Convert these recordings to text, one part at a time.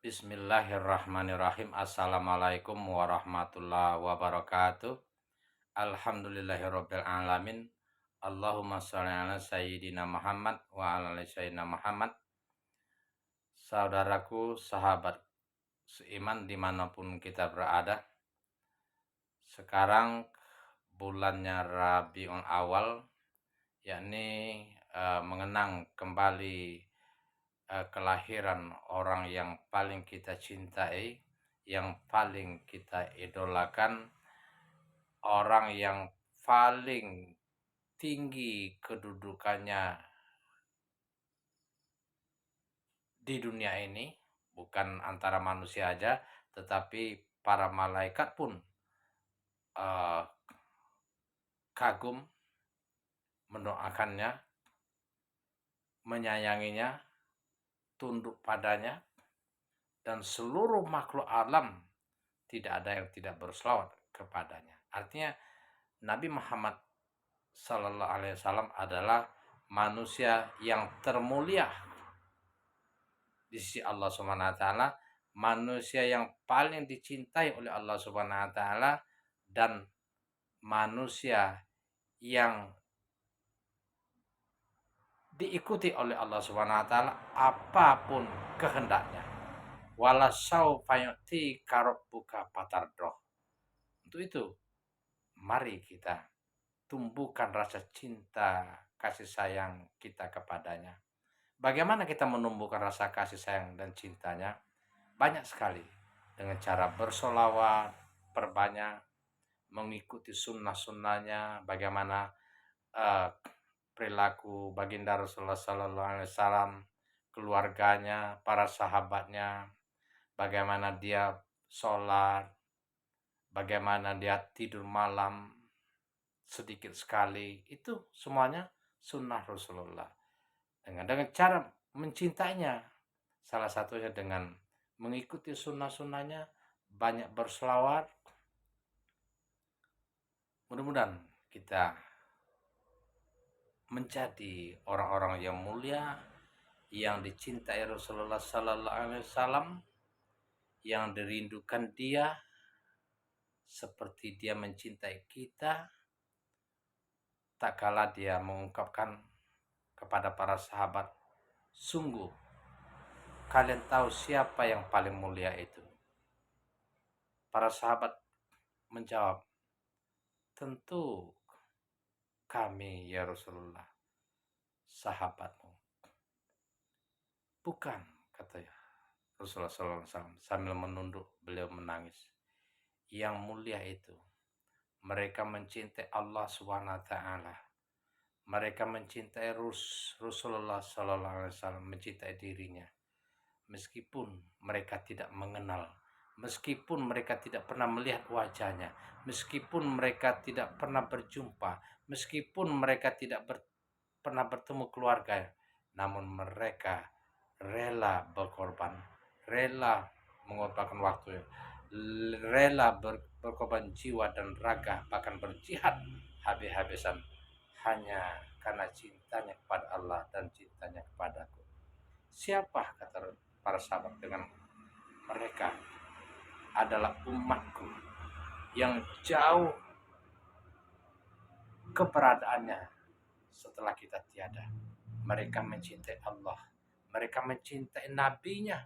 Bismillahirrahmanirrahim. Assalamualaikum warahmatullahi wabarakatuh. Alhamdulillahirabbil alamin. Allahumma shalli ala sayyidina Muhammad wa ala ali sayyidina Muhammad. Saudaraku, sahabat seiman dimanapun kita berada, sekarang bulannya Rabiul Awal, yakni mengenang kembali kelahiran orang yang paling kita cintai, yang paling kita idolakan, orang yang paling tinggi kedudukannya di dunia ini, bukan antara manusia aja, tetapi para malaikat pun uh, kagum, mendoakannya, menyayanginya, tunduk padanya, dan seluruh makhluk alam tidak ada yang tidak berselawat kepadanya. Artinya Nabi Muhammad Sallallahu Alaihi Wasallam adalah manusia yang termulia di sisi Allah Subhanahu Wa Taala, manusia yang paling dicintai oleh Allah Subhanahu Wa Taala, dan manusia yang diikuti oleh Allah Subhanahu Wa Taala apapun kehendaknya. Walasau fayuti buka patardoh. Untuk itu, mari kita tumbuhkan rasa cinta, kasih sayang kita kepadanya. Bagaimana kita menumbuhkan rasa kasih sayang dan cintanya? Banyak sekali. Dengan cara bersolawat, perbanyak, mengikuti sunnah-sunnahnya, bagaimana perilaku baginda Rasulullah Sallallahu Alaihi Wasallam, keluarganya, para sahabatnya, bagaimana dia sholat, bagaimana dia tidur malam sedikit sekali, itu semuanya sunnah Rasulullah. Dengan cara mencintainya, salah satunya dengan mengikuti sunnah-sunnahnya, banyak berselawat. Mudah-mudahan kita menjadi orang-orang yang mulia, yang dicintai Rasulullah Sallallahu Alaihi Wasallam, yang dirindukan dia seperti dia mencintai kita, tak kala dia mengungkapkan kepada para sahabat, sungguh kalian tahu siapa yang paling mulia itu? Para sahabat menjawab, tentu kami ya Rasulullah, sahabatmu. Bukan, katanya Rasulullah SAW sambil menunduk, beliau menangis. Yang mulia itu mereka mencintai Allah SWT, mereka mencintai Rasulullah SAW, mencintai dirinya, meskipun mereka tidak mengenal, meskipun mereka tidak pernah melihat wajahnya, meskipun mereka tidak pernah berjumpa, meskipun mereka tidak pernah bertemu keluarga, namun mereka rela berkorban, rela mengorbankan waktu, rela berkorban jiwa dan raga, bahkan berjihad habis-habisan hanya karena cintanya kepada Allah dan cintanya kepadaku. Siapa, kata para sahabat, dengan mereka adalah umatku yang jauh keberadaannya setelah kita tiada. Mereka mencintai Allah, mereka mencintai nabinya,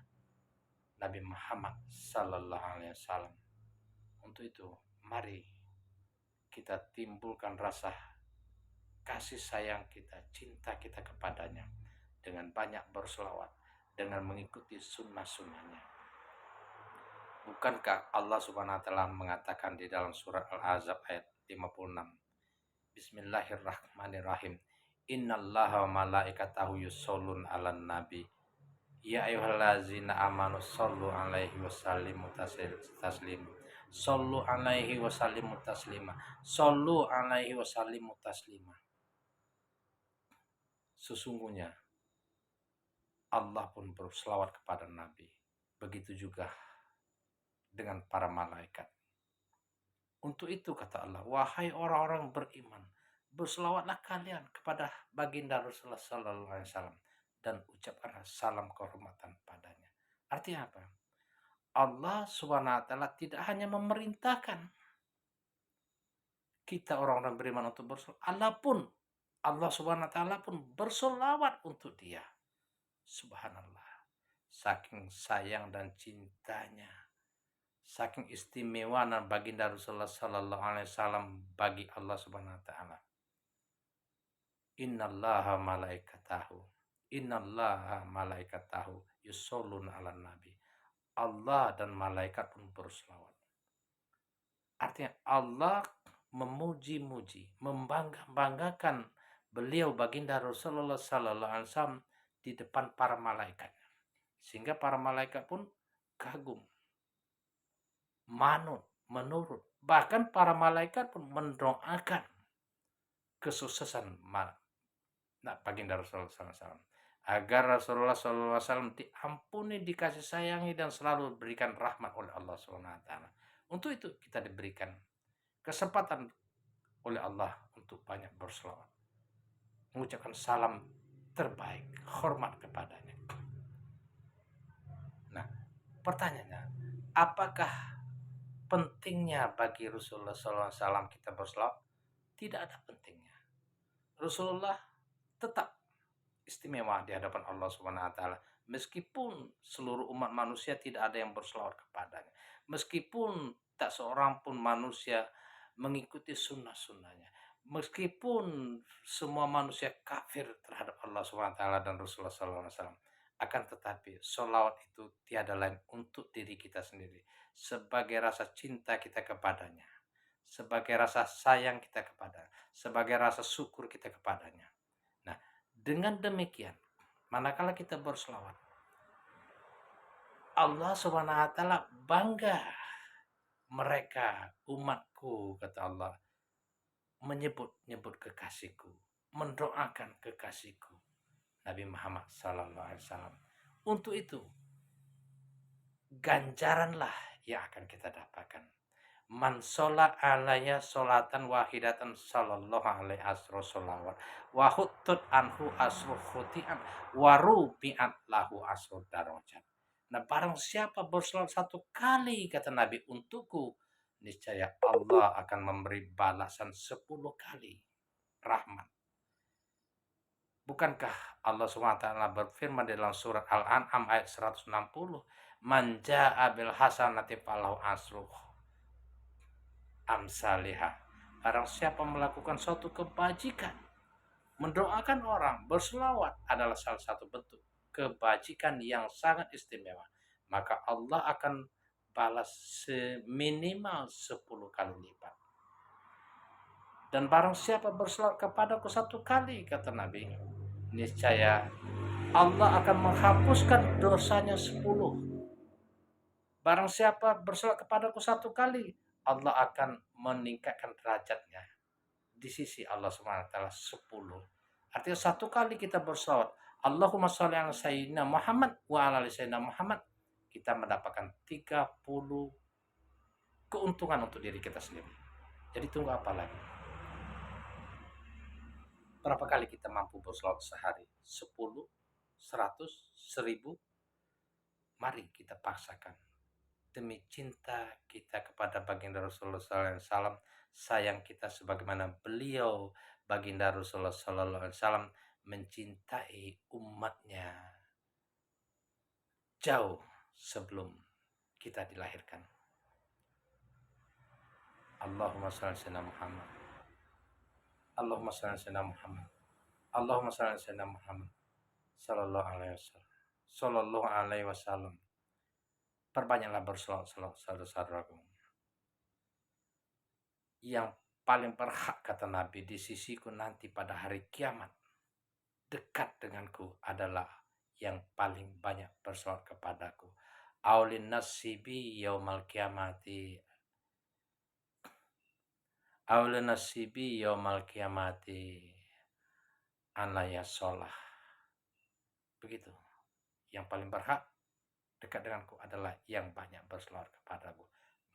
Nabi Muhammad Sallallahu Alaihi Wasallam. Untuk itu, mari kita timbulkan rasa kasih sayang kita, cinta kita kepadanya dengan banyak berselawat, dengan mengikuti sunnah-sunnahnya. Bukankah Allah Subhanahu wa taala mengatakan di dalam surat Al-Ahzab ayat 56, Bismillahirrahmanirrahim, Innallaha wa malaikatahu yushollun 'alan nabi ya ayyuhallazina amanu shollu 'alaihi wasallimu taslima. Shollu 'alaihi wasallimu taslima. Shollu 'alaihi wasallimu taslima. Sesungguhnya Allah pun berselawat kepada Nabi. Begitu juga dengan para malaikat. Untuk itu kata Allah, wahai orang-orang beriman, berselawatlah kalian kepada baginda Rasulullah Sallallahu Alaihi Wasallam dan ucapkanlah salam kehormatan padanya. Artinya apa? Allah Subhanahu wa taala tidak hanya memerintahkan kita orang-orang beriman untuk bersolawat, Allah Subhanahu wa taala pun bersolawat untuk dia. Subhanallah. Saking sayang dan cintanya, saking istimewa dan baginda Rasulullah sallallahu alaihi wasallam bagi Allah Subhanahu wa taala. Innallaha malaikatahu Innallaha malaikatahu yusholluna 'alan nabi. Allah dan malaikat pun berselawat. Artinya Allah memuji-muji, membangga-banggakan beliau baginda Rasulullah sallallahu alaihi wasallam di depan para malaikat. Sehingga para malaikat pun kagum, manut, menurut. Bahkan para malaikat pun mendoakan kesuksesan baginda Rasulullah SAW. Agar Rasulullah SAW diampuni, dikasih sayangi, dan selalu diberikan rahmat oleh Allah SWT. Untuk itu kita diberikan kesempatan oleh Allah untuk banyak berselawat, mengucapkan salam terbaik, hormat kepadanya. Nah, pertanyaannya, apakah pentingnya bagi Rasulullah SAW kita berselawat? Tidak ada pentingnya. Rasulullah tetap istimewa di hadapan Allah Subhanahu wa taala. Meskipun seluruh umat manusia tidak ada yang berselawat kepadanya. Meskipun tak seorang pun manusia mengikuti sunnah-sunnahnya. Meskipun semua manusia kafir terhadap Allah Subhanahu wa taala dan Rasulullah sallallahu alaihi wasallam. Akan tetapi selawat itu tiada lain untuk diri kita sendiri. Sebagai rasa cinta kita kepadanya. Sebagai rasa sayang kita kepadanya. Sebagai rasa syukur kita kepadanya. Nah, dengan demikian, manakala kita berselawat, Allah Subhanahu wa taala bangga mereka umatku, kata Allah, menyebut-nyebut kekasihku, mendoakan kekasihku Nabi Muhammad sallallahu alaihi wasallam. Untuk itu ganjaranlah yang akan kita dapatkan. Man sholat alaya sholatan wahidatan sallallahu alaihi asro sholawat wa huttut anhu asro khuti'an wa rubi'at lahu asro darajat. Nah, barang siapa bersolat satu kali, kata Nabi, untukku, niscaya Allah akan memberi balasan 10 kali rahmat. Bukankah Allah SWT berfirman dalam surat Al-An'am ayat 160, man ja'a bil hasanati falahu asru amsalihah. Barang siapa melakukan suatu kebajikan, mendoakan orang, berselawat adalah salah satu bentuk kebajikan yang sangat istimewa. Maka Allah akan balas seminimal 10 kali lipat. Dan barang siapa berselawat kepadaku satu kali, kata Nabi, niscaya Allah akan menghapuskan dosanya 10. Barang siapa berselawat kepadaku satu kali, Allah akan meningkatkan derajatnya di sisi Allah SWT 10. Artinya satu kali kita berselawat, Allahumma sholli ala sayyidina Muhammad wa ala ali sayyidina Muhammad, kita mendapatkan 30 keuntungan untuk diri kita sendiri. Jadi tunggu apa lagi? Berapa kali kita mampu berselawat sehari? 10, 100, 1000? Mari kita paksakan. Demi cinta kita kepada baginda Rasulullah SAW, sayang kita sebagaimana beliau baginda Rasulullah SAW mencintai umatnya jauh sebelum kita dilahirkan. Allahumma shalli ala Muhammad. Allahumma shalli ala Muhammad. Allahumma shalli ala Muhammad sallallahu alaihi wasallam. Sallallahu alaihi wasallam. Perbanyaklah berselawat saudara-saudaraku. Yang paling berhak, kata Nabi, di sisiku nanti pada hari kiamat, dekat denganku, adalah yang paling banyak berselawat kepadaku. Aulin nasibi yaumal kiamati. Aulin nasibi yaumal kiamati anaya sholah. Begitu. Yang paling berhak dekat denganku adalah yang banyak berselawat kepadaku.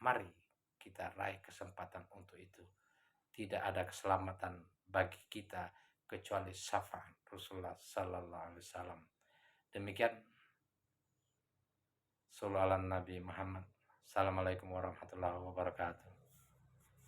Mari kita raih kesempatan untuk itu. Tidak ada keselamatan bagi kita kecuali syafaat Rasulullah sallallahu alaihi wasallam. Demikian Shallu ala Nabi Muhammad. Assalamualaikum warahmatullahi wabarakatuh.